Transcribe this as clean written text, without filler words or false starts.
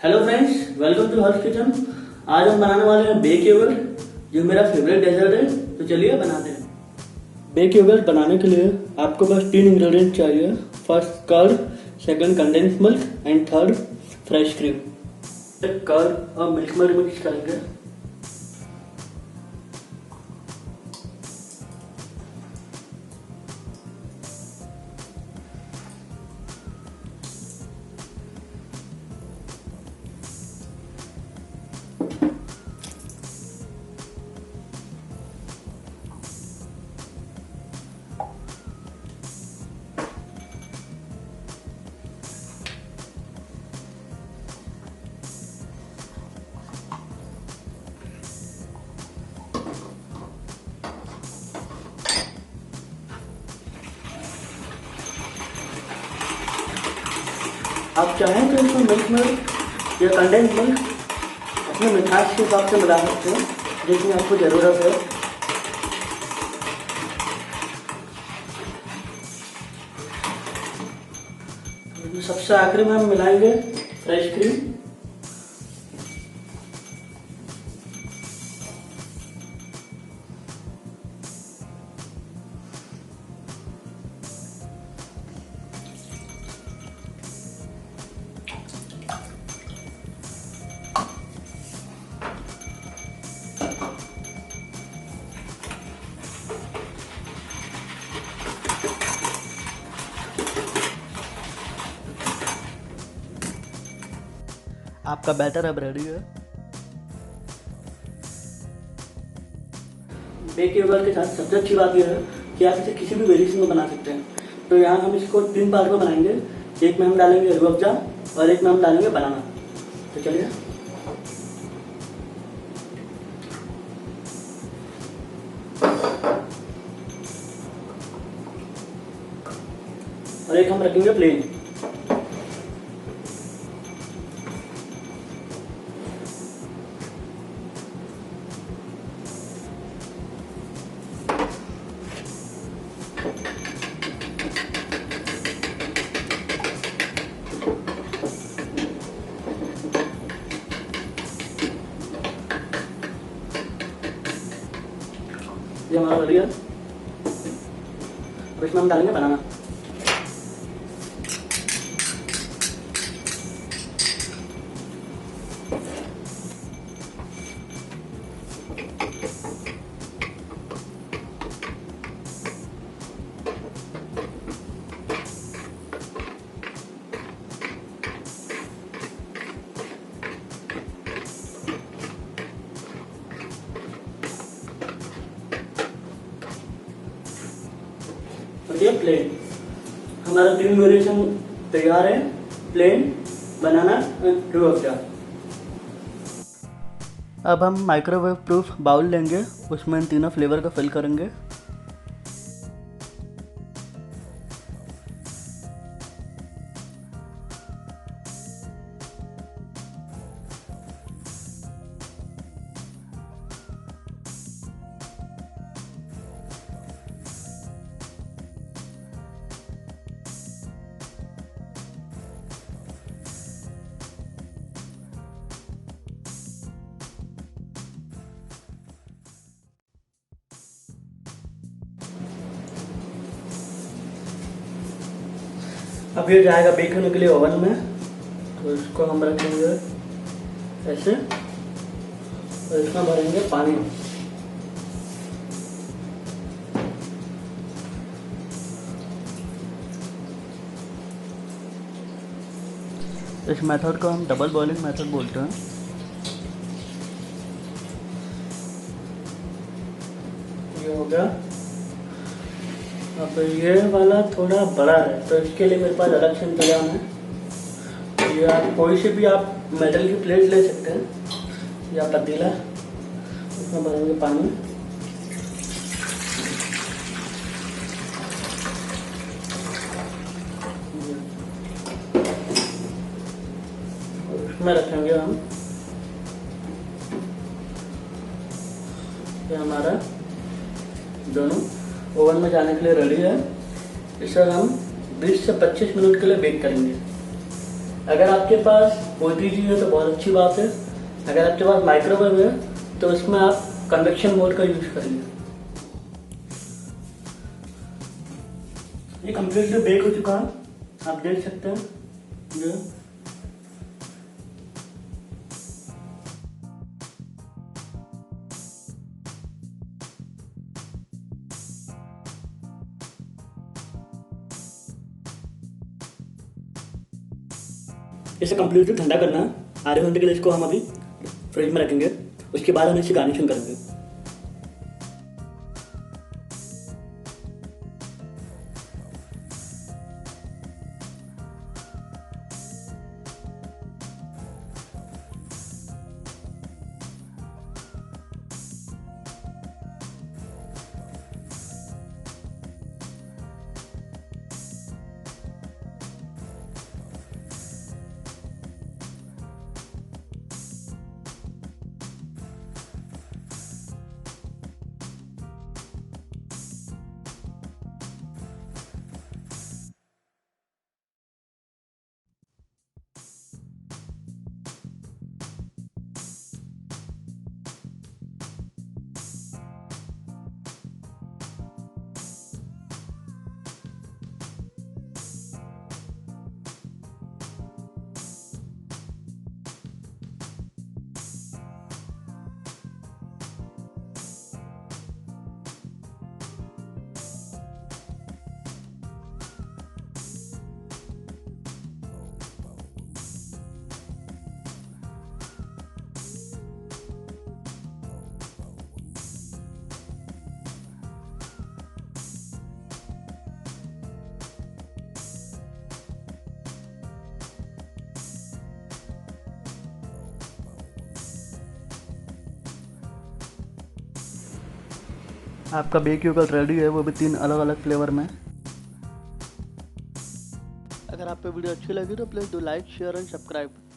Hello friends, welcome to Harsh kitchen. आज हम बनाने वाले हैं बेक योगर्ट, जो मेरा फेवरेट डेजर्ट है। तो चलिए बनाते हैं। बेक योगर्ट बनाने के लिए आपको बस 3 इंग्रेडिएंट चाहिए। First curd, second condense milk and third fresh cream. Curd और मिल्क में मिक्स करेंगे। आप चाहें तो इसमें मिल्क मिल्क या कंडेंस मिल्क अपने मिठास के हिसाब से मिला सकते हैं, जितनी आपको ज़रूरत है। सबसे आखिरी में हम मिलाएंगे फ्रेश क्रीम। आपका बैटर अब रेडी है। बेक योगर्ट के साथ सबसे अच्छी बात यह है कि आप इसे किसी भी वेरिएशन में बना सकते हैं। तो यहाँ हम इसको 3 पार्ट में बनाएंगे। एक में हम डालेंगे रूह अफ़ज़ा और एक में हम डालेंगे बनाना। तो चलिए। और एक हम रखेंगे प्लेन। ये हमारा रेडी है। अब इसमें हम डालेंगे बनाना। ये प्लेन हमारा 3 वेरिएशन तैयार है। Plane, banana and Rooh Afza. अब हम माइक्रोवेव प्रूफ बाउल लेंगे, उसमें इन तीनों फ्लेवर का फिल करेंगे। अब ये जाएगा बेक होने के लिए ओवन में। तो इसको हम रखेंगे ऐसे और इसमें भरेंगे पानी। इस मेथड को हम डबल बॉइलिंग मेथड बोलते हैं। ये हो गया। अब ये वाला थोड़ा बड़ा है, तो इसके लिए मेरे पास अलग से इंतजाम है। ये आप कोई से भी आप मेटल की प्लेट ले सकते हैं या पतीला। इसमें भरेंगे पानी। और इसमें रखेंगे हम ये हमारा दोनों ओवन में जाने के लिए रेडी है। इसे हम 20 से 25 मिनट के लिए बेक करेंगे। अगर आपके पास पोल्ट्री चीज़ है तो बहुत अच्छी बात है। अगर आपके पास माइक्रोवेव है तो उसमें आप कन्वेक्शन मोड का यूज़ करिए। ये कम्प्लीटली बेक हो चुका है, आप देख सकते हैं ये। इसे कम्प्लीटली ठंडा करना है। आधे घंटे के लिए इसको हम अभी फ्रिज में रखेंगे, उसके बाद हम इसे गार्निशिंग करेंगे। आपका बेक योगर्ट रेडी है, वो भी 3 अलग अलग फ्लेवर में। अगर आपको वीडियो अच्छी लगी तो please do like, share and subscribe.